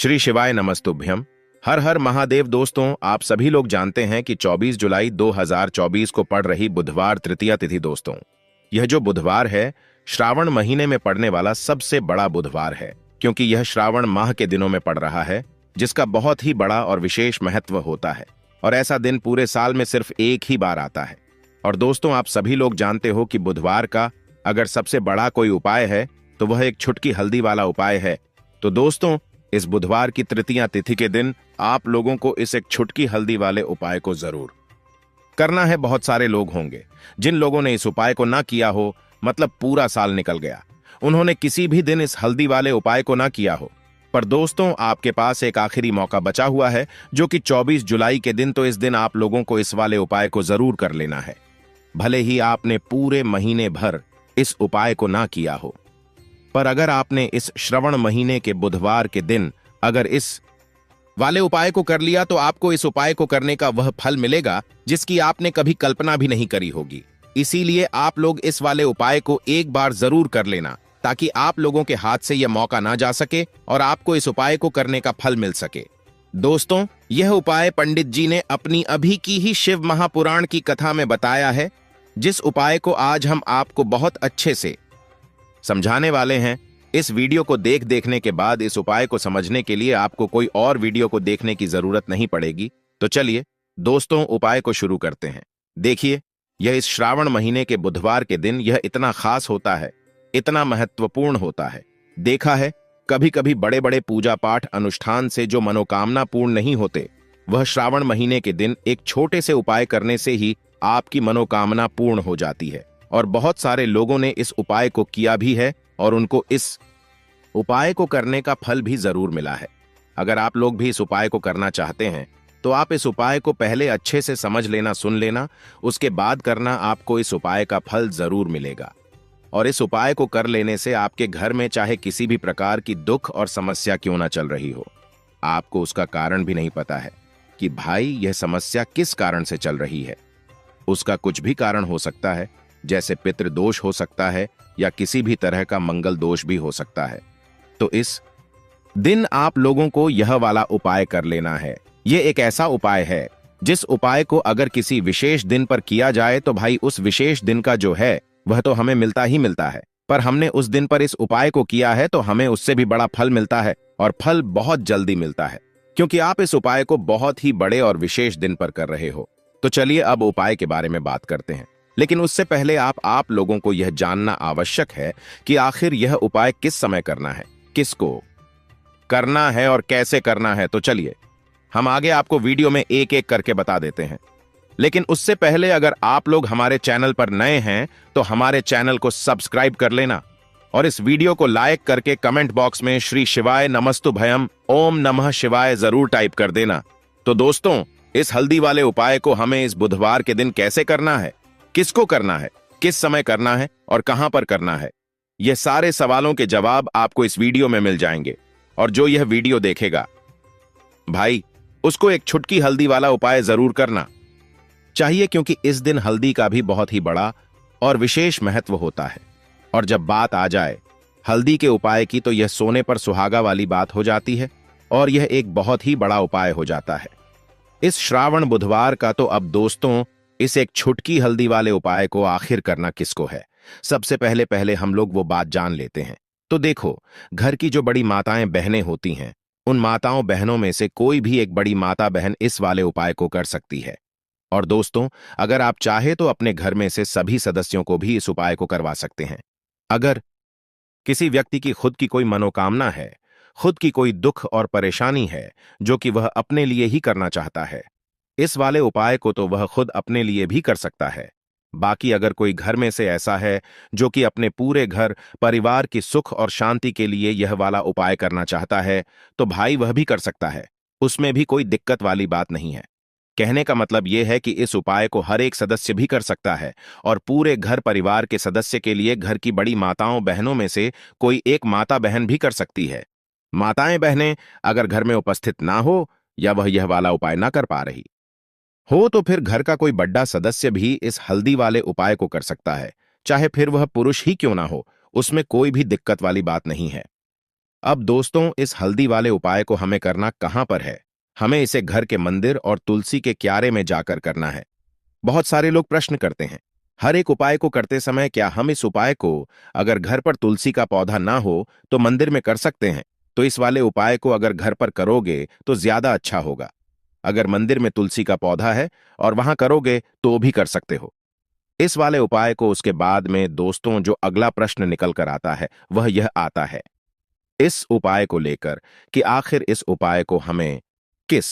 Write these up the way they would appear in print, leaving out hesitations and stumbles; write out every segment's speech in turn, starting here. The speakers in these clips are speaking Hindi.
श्री शिवाय नमस्तुभ्यम। हर हर महादेव। दोस्तों, आप सभी लोग जानते हैं कि 24 जुलाई 2024 को पड़ रही बुधवार तृतीया तिथि। दोस्तों, यह जो बुधवार है श्रावण महीने में पड़ने वाला सबसे बड़ा बुधवार है, क्योंकि यह श्रावण माह के दिनों में पड़ रहा है, जिसका बहुत ही बड़ा और विशेष महत्व होता है। और ऐसा दिन पूरे साल में सिर्फ एक ही बार आता है। और दोस्तों, आप सभी लोग जानते हो कि बुधवार का अगर सबसे बड़ा कोई उपाय है तो वह एक छुटकी हल्दी वाला उपाय है। तो दोस्तों, इस बुधवार की तृतीया तिथि के दिन आप लोगों को इस एक छुटकी हल्दी वाले उपाय को जरूर करना है। बहुत सारे लोग होंगे जिन लोगों ने इस उपाय को ना किया हो, मतलब पूरा साल निकल गया, उन्होंने किसी भी दिन इस हल्दी वाले उपाय को ना किया हो। पर दोस्तों, आपके पास एक आखिरी मौका बचा हुआ है, जो कि 24 जुलाई के दिन। तो इस दिन आप लोगों को इस वाले उपाय को जरूर कर लेना है, भले ही आपने पूरे महीने भर इस उपाय को ना किया हो। पर अगर आपने इस श्रवण महीने के बुधवार के दिन अगर इस वाले उपाय को कर लिया, तो आपको इस उपाय को करने का वह फल मिलेगा जिसकी आपने कभी कल्पना भी नहीं करी होगी। इसीलिए आप लोग इस वाले उपाय को एक बार जरूर कर लेना, ताकि आप लोगों के हाथ से यह मौका ना जा सके और आपको इस उपाय को करने का फल मिल सके। दोस्तों, यह उपाय पंडित जी ने अपनी अभी की ही शिव महापुराण की कथा में बताया है, जिस उपाय को आज हम आपको बहुत अच्छे से समझाने वाले हैं। इस वीडियो को देखने के बाद इस उपाय को समझने के लिए आपको कोई और वीडियो को देखने की जरूरत नहीं पड़ेगी। तो चलिए दोस्तों, उपाय को शुरू करते हैं। देखिए, यह इस श्रावण महीने के बुधवार के दिन यह इतना खास होता है, इतना महत्वपूर्ण होता है। देखा है, कभी कभी बड़े बड़े पूजा पाठ अनुष्ठान से जो मनोकामना पूर्ण नहीं होते, वह श्रावण महीने के दिन एक छोटे से उपाय करने से ही आपकी मनोकामना पूर्ण हो जाती है। और बहुत सारे लोगों ने इस उपाय को किया भी है और उनको इस उपाय को करने का फल भी जरूर मिला है। अगर आप लोग भी इस उपाय को करना चाहते हैं, तो आप इस उपाय को पहले अच्छे से समझ लेना, सुन लेना, उसके बाद करना। आपको इस उपाय का फल जरूर मिलेगा। और इस उपाय को कर लेने से आपके घर में चाहे किसी भी प्रकार की दुख और समस्या क्यों ना चल रही हो, आपको उसका कारण भी नहीं पता है कि भाई यह समस्या किस कारण से चल रही है। उसका कुछ भी कारण हो सकता है, जैसे पितृदोष हो सकता है या किसी भी तरह का मंगल दोष भी हो सकता है। तो इस दिन आप लोगों को यह वाला उपाय कर लेना है। यह एक ऐसा उपाय है जिस उपाय को अगर किसी विशेष दिन पर किया जाए, तो भाई उस विशेष दिन का जो है वह तो हमें मिलता ही मिलता है। पर हमने उस दिन पर इस उपाय को किया है तो हमें उससे भी बड़ा फल मिलता है, और फल बहुत जल्दी मिलता है, क्योंकि आप इस उपाय को बहुत ही बड़े और विशेष दिन पर कर रहे हो। तो चलिए अब उपाय के बारे में बात करते हैं। लेकिन उससे पहले आप लोगों को यह जानना आवश्यक है कि आखिर यह उपाय किस समय करना है, किसको करना है और कैसे करना है। तो चलिए हम आगे आपको वीडियो में एक एक करके बता देते हैं। लेकिन उससे पहले अगर आप लोग हमारे चैनल पर नए हैं, तो हमारे चैनल को सब्सक्राइब कर लेना और इस वीडियो को लाइक करके कमेंट बॉक्स में श्री शिवाय नमस्तुभयम ओम नमः शिवाय जरूर टाइप कर देना। तो दोस्तों, इस हल्दी वाले उपाय को हमें इस बुधवार के दिन कैसे करना है, किसको करना है, किस समय करना है और कहां पर करना है, यह सारे सवालों के जवाब आपको इस वीडियो में मिल जाएंगे। और जो यह वीडियो देखेगा भाई, उसको एक छुटकी हल्दी वाला उपाय जरूर करना चाहिए, क्योंकि इस दिन हल्दी का भी बहुत ही बड़ा और विशेष महत्व होता है। और जब बात आ जाए हल्दी के उपाय की, तो यह सोने पर सुहागा वाली बात हो जाती है और यह एक बहुत ही बड़ा उपाय हो जाता है इस श्रावण बुधवार का। तो अब दोस्तों, इस एक छुटकी हल्दी वाले उपाय को आखिर करना किसको है, सबसे पहले हम लोग वो बात जान लेते हैं। तो देखो, घर की जो बड़ी माताएं बहनें होती हैं, उन माताओं बहनों में से कोई भी एक बड़ी माता बहन इस वाले उपाय को कर सकती है। और दोस्तों, अगर आप चाहे तो अपने घर में से सभी सदस्यों को भी इस उपाय को करवा सकते हैं। अगर किसी व्यक्ति की खुद की कोई मनोकामना है, खुद की कोई दुख और परेशानी है, जो कि वह अपने लिए ही करना चाहता है, इस वाले उपाय को तो वह खुद अपने लिए भी कर सकता है। बाकी अगर कोई घर में से ऐसा है जो कि अपने पूरे घर परिवार की सुख और शांति के लिए यह वाला उपाय करना चाहता है, तो भाई वह भी कर सकता है। उसमें भी कोई दिक्कत वाली बात नहीं है। कहने का मतलब यह है कि इस उपाय को हर एक सदस्य भी कर सकता है, और पूरे घर परिवार के सदस्य के लिए घर की बड़ी माताओं बहनों में से कोई एक माता बहन भी कर सकती है। माताएं बहनें अगर घर में उपस्थित ना हो या वह यह वाला उपाय ना कर पा रही हो, तो फिर घर का कोई बड़ा सदस्य भी इस हल्दी वाले उपाय को कर सकता है, चाहे फिर वह पुरुष ही क्यों ना हो। उसमें कोई भी दिक्कत वाली बात नहीं है। अब दोस्तों, इस हल्दी वाले उपाय को हमें करना कहां पर है? हमें इसे घर के मंदिर और तुलसी के क्यारे में जाकर करना है। बहुत सारे लोग प्रश्न करते हैं, हर एक उपाय को करते समय क्या हम इस उपाय को अगर घर पर तुलसी का पौधा ना हो तो मंदिर में कर सकते हैं? तो इस वाले उपाय को अगर घर पर करोगे तो ज्यादा अच्छा होगा। अगर मंदिर में तुलसी का पौधा है और वहां करोगे तो भी कर सकते हो इस वाले उपाय को। उसके बाद में दोस्तों, जो अगला प्रश्न निकल कर आता है वह यह आता है इस उपाय को लेकर कि आखिर इस उपाय को हमें किस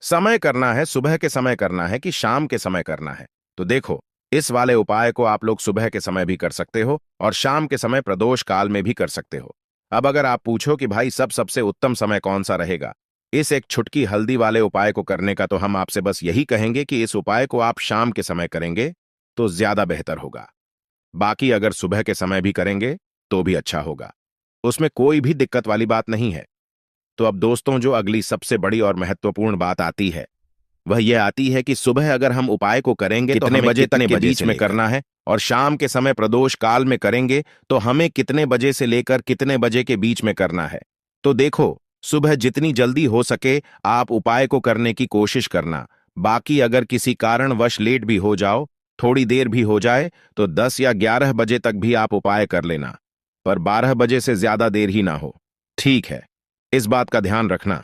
समय करना है, सुबह के समय करना है कि शाम के समय करना है? तो देखो, इस वाले उपाय को आप लोग सुबह के समय भी कर सकते हो और शाम के समय प्रदोष काल में भी कर सकते हो। अब अगर आप पूछो कि भाई सबसे उत्तम समय कौन सा रहेगा इस एक छुटकी हल्दी वाले उपाय को करने का, तो हम आपसे बस यही कहेंगे कि इस उपाय को आप शाम के समय करेंगे तो ज्यादा बेहतर होगा। बाकी अगर सुबह के समय भी करेंगे तो भी अच्छा होगा, उसमें कोई भी दिक्कत वाली बात नहीं है। तो अब दोस्तों, जो अगली सबसे बड़ी और महत्वपूर्ण बात आती है वह यह आती है कि सुबह अगर हम उपाय को करेंगे तो कितने हमें बजे तक कितने के बजे बीच से में लेकर करना है, और शाम के समय प्रदोष काल में करेंगे तो हमें कितने बजे से लेकर कितने बजे के बीच में करना है। तो देखो, सुबह जितनी जल्दी हो सके आप उपाय को करने की कोशिश करना। बाकी अगर किसी कारणवश लेट भी हो जाओ, थोड़ी देर भी हो जाए, तो 10 या 11 बजे तक भी आप उपाय कर लेना, पर 12 बजे से ज्यादा देर ही ना हो। ठीक है, इस बात का ध्यान रखना।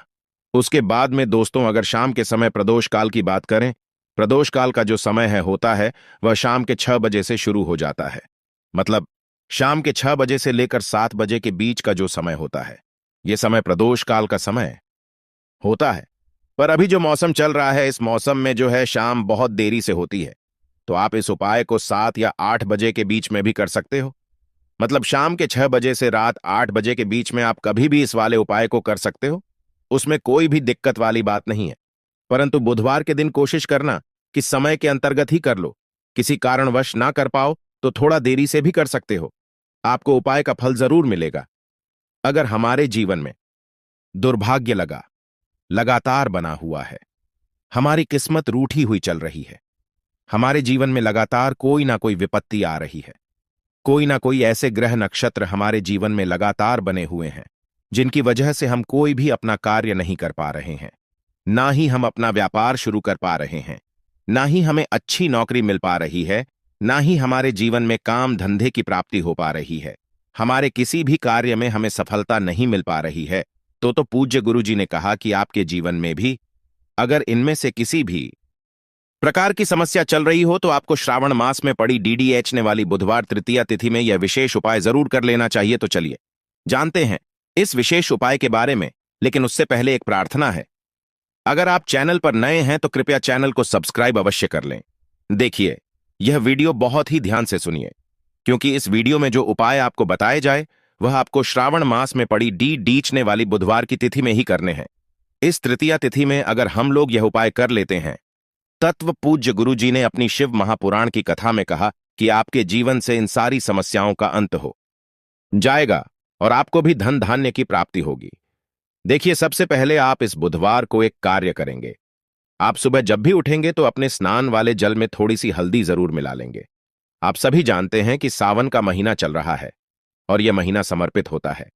उसके बाद में दोस्तों, अगर शाम के समय प्रदोष काल की बात करें, प्रदोष काल का जो समय है होता है वह शाम के 6 बजे से शुरू हो जाता है। मतलब शाम के 6 बजे से लेकर 7 बजे के बीच का जो समय होता है यह समय प्रदोष काल का समय होता है। पर अभी जो मौसम चल रहा है, इस मौसम में जो है शाम बहुत देरी से होती है, तो आप इस उपाय को 7 या 8 बजे के बीच में भी कर सकते हो। मतलब शाम के 6 बजे से रात 8 बजे के बीच में आप कभी भी इस वाले उपाय को कर सकते हो, उसमें कोई भी दिक्कत वाली बात नहीं है। परंतु बुधवार के दिन कोशिश करना कि समय के अंतर्गत ही कर लो। किसी कारणवश ना कर पाओ तो थोड़ा देरी से भी कर सकते हो, आपको उपाय का फल जरूर मिलेगा। अगर हमारे जीवन में दुर्भाग्य लगातार बना हुआ है, हमारी किस्मत रूठी हुई चल रही है, हमारे जीवन में लगातार कोई ना कोई विपत्ति आ रही है, कोई ना कोई ऐसे ग्रह नक्षत्र हमारे जीवन में लगातार बने हुए हैं जिनकी वजह से हम कोई भी अपना कार्य नहीं कर पा रहे हैं, ना ही हम अपना व्यापार शुरू कर पा रहे हैं, ना ही हमें अच्छी नौकरी मिल पा रही है, ना ही हमारे जीवन में काम धंधे की प्राप्ति हो पा रही है, हमारे किसी भी कार्य में हमें सफलता नहीं मिल पा रही है। तो पूज्य गुरु जी ने कहा कि आपके जीवन में भी अगर इनमें से किसी भी प्रकार की समस्या चल रही हो तो आपको श्रावण मास में पड़ी डीडीएचने वाली बुधवार तृतीया तिथि में यह विशेष उपाय जरूर कर लेना चाहिए। तो चलिए जानते हैं इस विशेष उपाय के बारे में, लेकिन उससे पहले एक प्रार्थना है। अगर आप चैनल पर नए हैं तो कृपया चैनल को सब्सक्राइब अवश्य कर लें। देखिए, यह वीडियो बहुत ही ध्यान से सुनिए, क्योंकि इस वीडियो में जो उपाय आपको बताए जाए वह आपको श्रावण मास में पड़ी डीडीएचने वाली बुधवार की तिथि में ही करने हैं। इस तृतीया तिथि में अगर हम लोग यह उपाय कर लेते हैं, तत्व पूज्य गुरु जी ने अपनी शिव महापुराण की कथा में कहा कि आपके जीवन से इन सारी समस्याओं का अंत हो जाएगा और आपको भी धन धान्य की प्राप्ति होगी। देखिए, सबसे पहले आप इस बुधवार को एक कार्य करेंगे। आप सुबह जब भी उठेंगे तो अपने स्नान वाले जल में थोड़ी सी हल्दी जरूर मिला लेंगे। आप सभी जानते हैं कि सावन का महीना चल रहा है और यह महीना समर्पित होता है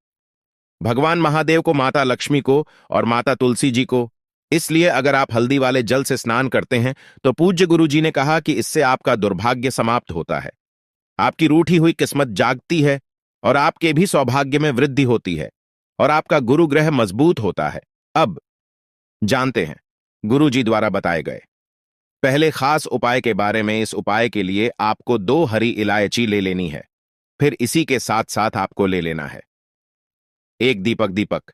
भगवान महादेव को, माता लक्ष्मी को और माता तुलसी जी को। इसलिए अगर आप हल्दी वाले जल से स्नान करते हैं तो पूज्य गुरु जी ने कहा कि इससे आपका दुर्भाग्य समाप्त होता है, आपकी रूठी हुई किस्मत जागती है और आपके भी सौभाग्य में वृद्धि होती है और आपका गुरु ग्रह मजबूत होता है। अब जानते हैं गुरु जी द्वारा बताए गए पहले खास उपाय के बारे में। इस उपाय के लिए आपको 2 हरी इलायची ले लेनी है, फिर इसी के साथ साथ आपको ले लेना है एक दीपक।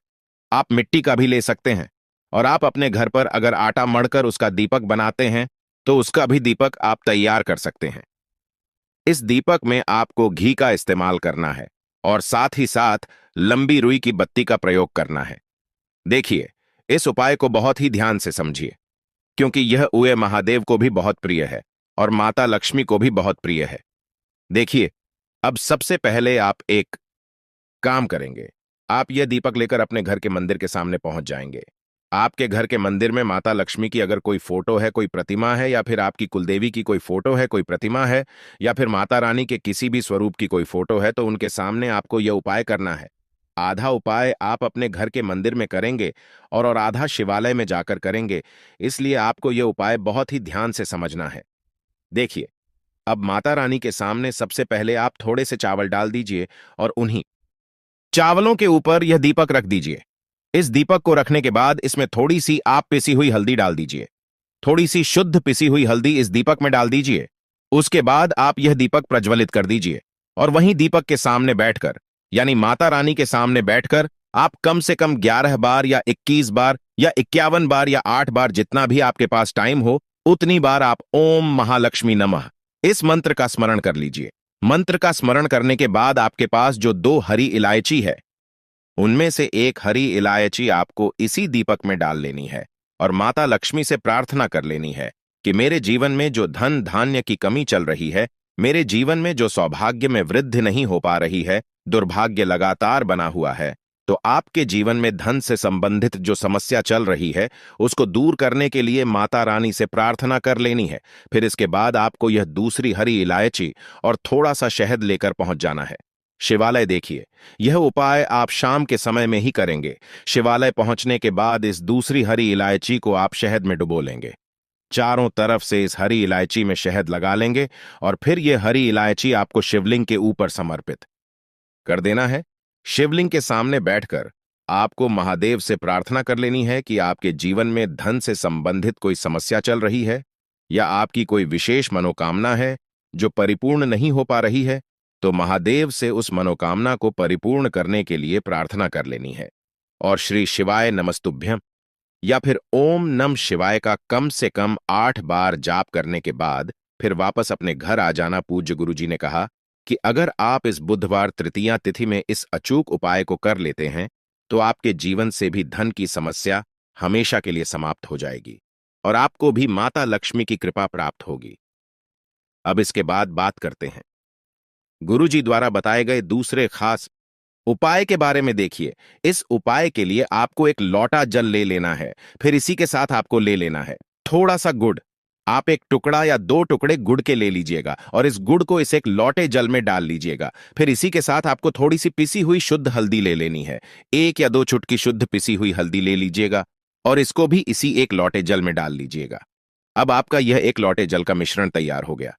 आप मिट्टी का भी ले सकते हैं, और आप अपने घर पर अगर आटा मढ़कर उसका दीपक बनाते हैं तो उसका भी दीपक आप तैयार कर सकते हैं। इस दीपक में आपको घी का इस्तेमाल करना है और साथ ही साथ लंबी रुई की बत्ती का प्रयोग करना है। देखिए, इस उपाय को बहुत ही ध्यान से समझिए, क्योंकि यह उए महादेव को भी बहुत प्रिय है और माता लक्ष्मी को भी बहुत प्रिय है। देखिए, अब सबसे पहले आप एक काम करेंगे। आप यह दीपक लेकर अपने घर के मंदिर के सामने पहुंच जाएंगे। आपके घर के मंदिर में माता लक्ष्मी की अगर कोई फोटो है, कोई प्रतिमा है, या फिर आपकी कुलदेवी की कोई फोटो है, कोई प्रतिमा है, या फिर माता रानी के किसी भी स्वरूप की कोई फोटो है, तो उनके सामने आपको यह उपाय करना है। आधा उपाय आप अपने घर के मंदिर में करेंगे और आधा शिवालय में जाकर करेंगे। इसलिए आपको यह उपाय बहुत ही ध्यान से समझना है। देखिए, अब माता रानी के सामने सबसे पहले आप थोड़े से चावल डाल दीजिए और उन्हीं चावलों के ऊपर यह दीपक रख दीजिए। इस दीपक को रखने के बाद इसमें थोड़ी सी आप पिसी हुई हल्दी डाल दीजिए। थोड़ी सी शुद्ध पिसी हुई हल्दी इस दीपक में डाल दीजिए। उसके बाद आप यह दीपक प्रज्वलित कर दीजिए और वहीं दीपक के सामने बैठकर, यानी माता रानी के सामने बैठकर, आप कम से कम 11 बार या 21 बार या 51 बार या 8 बार, जितना भी आपके पास टाइम हो उतनी बार आप ओम महालक्ष्मी नमः इस मंत्र का स्मरण कर लीजिए। मंत्र का स्मरण करने के बाद आपके पास जो 2 हरी इलायची है, उनमें से एक हरी इलायची आपको इसी दीपक में डाल लेनी है और माता लक्ष्मी से प्रार्थना कर लेनी है कि मेरे जीवन में जो धन धान्य की कमी चल रही है, मेरे जीवन में जो सौभाग्य में वृद्धि नहीं हो पा रही है, दुर्भाग्य लगातार बना हुआ है, तो आपके जीवन में धन से संबंधित जो समस्या चल रही है उसको दूर करने के लिए माता रानी से प्रार्थना कर लेनी है। फिर इसके बाद आपको यह दूसरी हरी इलायची और थोड़ा सा शहद लेकर पहुंच जाना है शिवालय। देखिए, यह उपाय आप शाम के समय में ही करेंगे। शिवालय पहुंचने के बाद इस दूसरी हरी इलायची को आप शहद में डुबो लेंगे। चारों तरफ से इस हरी इलायची में शहद लगा लेंगे और फिर यह हरी इलायची आपको शिवलिंग के ऊपर समर्पित कर देना है। शिवलिंग के सामने बैठकर आपको महादेव से प्रार्थना कर लेनी है कि आपके जीवन में धन से संबंधित कोई समस्या चल रही है या आपकी कोई विशेष मनोकामना है जो परिपूर्ण नहीं हो पा रही है, तो महादेव से उस मनोकामना को परिपूर्ण करने के लिए प्रार्थना कर लेनी है और श्री शिवाय नमस्तुभ्यम या फिर ओम नम शिवाय का कम से कम 8 बार जाप करने के बाद फिर वापस अपने घर आ जाना। पूज्य गुरुजी ने कहा कि अगर आप इस बुधवार तृतीया तिथि में इस अचूक उपाय को कर लेते हैं तो आपके जीवन से भी धन की समस्या हमेशा के लिए समाप्त हो जाएगी और आपको भी माता लक्ष्मी की कृपा प्राप्त होगी। अब इसके बाद बात करते हैं गुरुजी द्वारा बताए गए दूसरे खास उपाय के बारे में। देखिए, इस उपाय के लिए आपको एक लोटा जल ले लेना है। फिर इसी के साथ आपको ले लेना है थोड़ा सा गुड़। आप एक टुकड़ा या 2 टुकड़े गुड़ के ले लीजिएगा और इस गुड़ को इस एक लोटे जल में डाल लीजिएगा। फिर इसी के साथ आपको थोड़ी सी पिसी हुई शुद्ध हल्दी ले लेनी है। 1 या 2 चुटकी शुद्ध पिसी हुई हल्दी ले लीजिएगा और इसको भी इसी एक लोटे जल में डाल लीजिएगा। अब आपका यह एक लोटे जल का मिश्रण तैयार हो गया।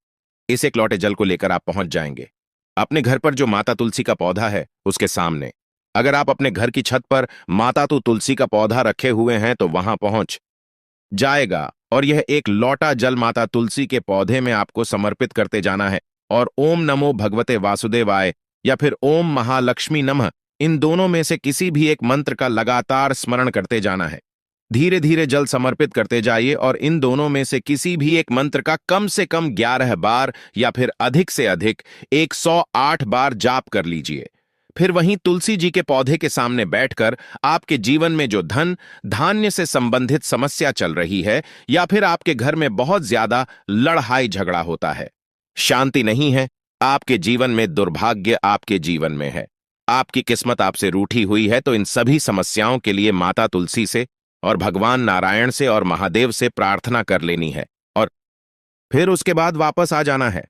इस एक लोटे जल को लेकर आप पहुंच जाएंगे अपने घर पर जो माता तुलसी का पौधा है उसके सामने। अगर आप अपने घर की छत पर माता तुलसी का पौधा रखे हुए हैं तो वहां पहुंच जाएगा और यह एक लोटा जल माता तुलसी के पौधे में आपको समर्पित करते जाना है और ओम नमो भगवते वासुदेवाय या फिर ओम महालक्ष्मी नमः, इन दोनों में से किसी भी एक मंत्र का लगातार स्मरण करते जाना है। धीरे धीरे जल समर्पित करते जाइए और इन दोनों में से किसी भी एक मंत्र का कम से कम 11 बार या फिर अधिक से अधिक 108 बार जाप कर लीजिए। फिर वहीं तुलसी जी के पौधे के सामने बैठकर आपके जीवन में जो धन धान्य से संबंधित समस्या चल रही है या फिर आपके घर में बहुत ज्यादा लड़ाई झगड़ा होता है, शांति नहीं है, आपके जीवन में दुर्भाग्य आपके जीवन में है, आपकी किस्मत आपसे रूठी हुई है, तो इन सभी समस्याओं के लिए माता तुलसी से और भगवान नारायण से और महादेव से प्रार्थना कर लेनी है और फिर उसके बाद वापस आ जाना है।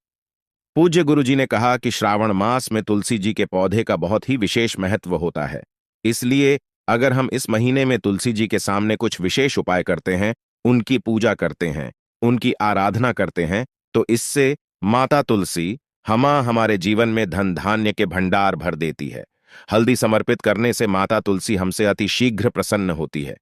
पूज्य गुरुजी ने कहा कि श्रावण मास में तुलसी जी के पौधे का बहुत ही विशेष महत्व होता है। इसलिए अगर हम इस महीने में तुलसी जी के सामने कुछ विशेष उपाय करते हैं, उनकी पूजा करते हैं, उनकी आराधना करते हैं, तो इससे माता तुलसी हमारे जीवन में धन धान्य के भंडार भर देती है। हल्दी समर्पित करने से माता तुलसी हमसे अति शीघ्र प्रसन्न होती है।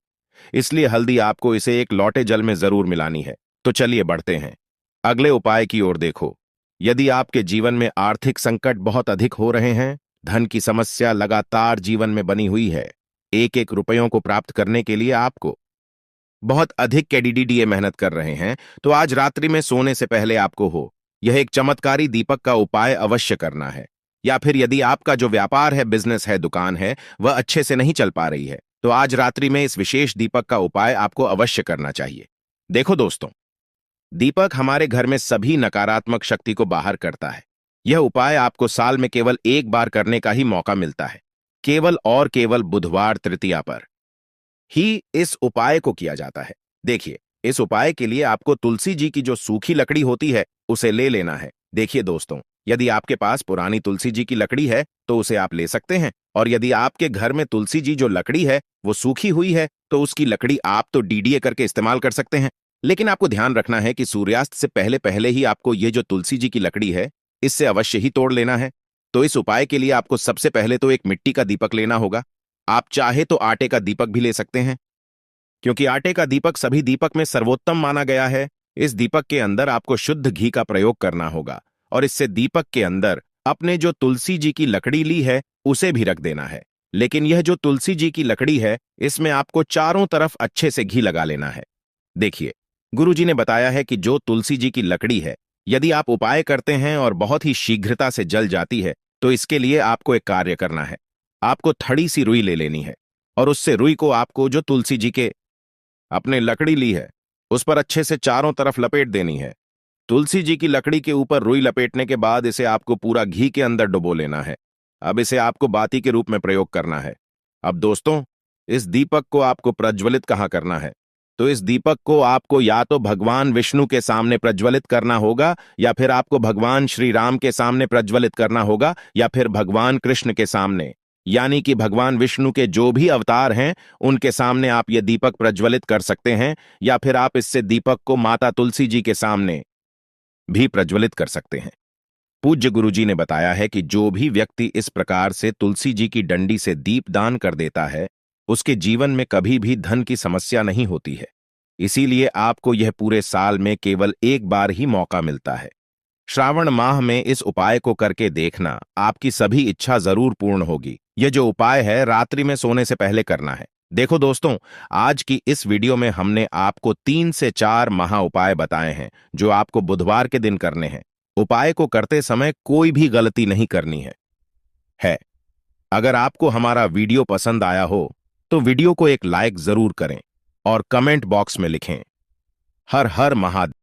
इसलिए हल्दी आपको इसे एक लोटे जल में जरूर मिलानी है। तो चलिए बढ़ते हैं अगले उपाय की ओर। देखो, यदि आपके जीवन में आर्थिक संकट बहुत अधिक हो रहे हैं, धन की समस्या लगातार जीवन में बनी हुई है, एक एक रुपयों को प्राप्त करने के लिए आपको बहुत अधिक कैडीडीडीए मेहनत कर रहे हैं, तो आज रात्रि में सोने से पहले आपको यह एक चमत्कारी दीपक का उपाय अवश्य करना है। या फिर यदि आपका जो व्यापार है, बिजनेस है, दुकान है, वह अच्छे से नहीं चल पा रही है, तो आज रात्रि में इस विशेष दीपक का उपाय आपको अवश्य करना चाहिए। देखो दोस्तों, दीपक हमारे घर में सभी नकारात्मक शक्ति को बाहर करता है। यह उपाय आपको साल में केवल एक बार करने का ही मौका मिलता है, केवल और केवल बुधवार तृतीया पर ही इस उपाय को किया जाता है। देखिए, इस उपाय के लिए आपको तुलसी जी की जो सूखी लकड़ी होती है उसे ले लेना है। देखिए दोस्तों, यदि आपके पास पुरानी तुलसी जी की लकड़ी है तो उसे आप ले सकते हैं, और यदि आपके घर में तुलसी जी जो लकड़ी है वो सूखी हुई है तो उसकी लकड़ी आप तो डीडीए करके इस्तेमाल कर सकते हैं। लेकिन आपको ध्यान रखना है कि सूर्यास्त से पहले पहले ही आपको ये जो तुलसी जी की लकड़ी है इससे अवश्य ही तोड़ लेना है। तो इस उपाय के लिए आपको सबसे पहले तो एक मिट्टी का दीपक लेना होगा। आप चाहे तो आटे का दीपक भी ले सकते हैं, क्योंकि आटे का दीपक सभी दीपक में सर्वोत्तम माना गया है। इस दीपक के अंदर आपको शुद्ध घी का प्रयोग करना होगा और इससे दीपक के अंदर अपने जो तुलसी जी की लकड़ी ली है उसे भी रख देना है। लेकिन यह जो तुलसी जी की लकड़ी है इसमें आपको चारों तरफ अच्छे से घी लगा लेना है। देखिए, गुरुजी ने बताया है कि जो तुलसी जी की लकड़ी है यदि आप उपाय करते हैं और बहुत ही शीघ्रता से जल जाती है तो इसके लिए आपको एक कार्य करना है। आपको थड़ी सी रुई ले लेनी है और उससे रुई को आपको जो तुलसी जी के अपने लकड़ी ली है उस पर अच्छे से चारों तरफ लपेट देनी है। तुलसी जी की लकड़ी के ऊपर रुई लपेटने के बाद इसे आपको पूरा घी के अंदर डुबो लेना है। अब इसे आपको बाती के रूप में प्रयोग करना है। अब दोस्तों, इस दीपक को आपको प्रज्वलित कहाँ करना है? तो इस दीपक को आपको या तो भगवान विष्णु के सामने प्रज्वलित करना होगा, या फिर आपको भगवान श्री राम के सामने प्रज्वलित करना होगा, या फिर भगवान कृष्ण के सामने, यानी कि भगवान विष्णु के जो भी अवतार हैं उनके सामने आप ये दीपक प्रज्वलित कर सकते हैं, या फिर आप इससे दीपक को माता तुलसी जी के सामने भी प्रज्वलित कर सकते हैं। पूज्य गुरुजी ने बताया है कि जो भी व्यक्ति इस प्रकार से तुलसी जी की डंडी से दीप दान कर देता है उसके जीवन में कभी भी धन की समस्या नहीं होती है। इसीलिए आपको यह पूरे साल में केवल एक बार ही मौका मिलता है। श्रावण माह में इस उपाय को करके देखना, आपकी सभी इच्छा जरूर पूर्ण होगी। यह जो उपाय है रात्रि में सोने से पहले करना है। देखो दोस्तों, आज की इस वीडियो में हमने आपको 3 से 4 महा उपाय बताए हैं जो आपको बुधवार के दिन करने हैं। उपाय को करते समय कोई भी गलती नहीं करनी है। अगर आपको हमारा वीडियो पसंद आया हो तो वीडियो को एक लाइक जरूर करें और कमेंट बॉक्स में लिखें, हर हर महादेव।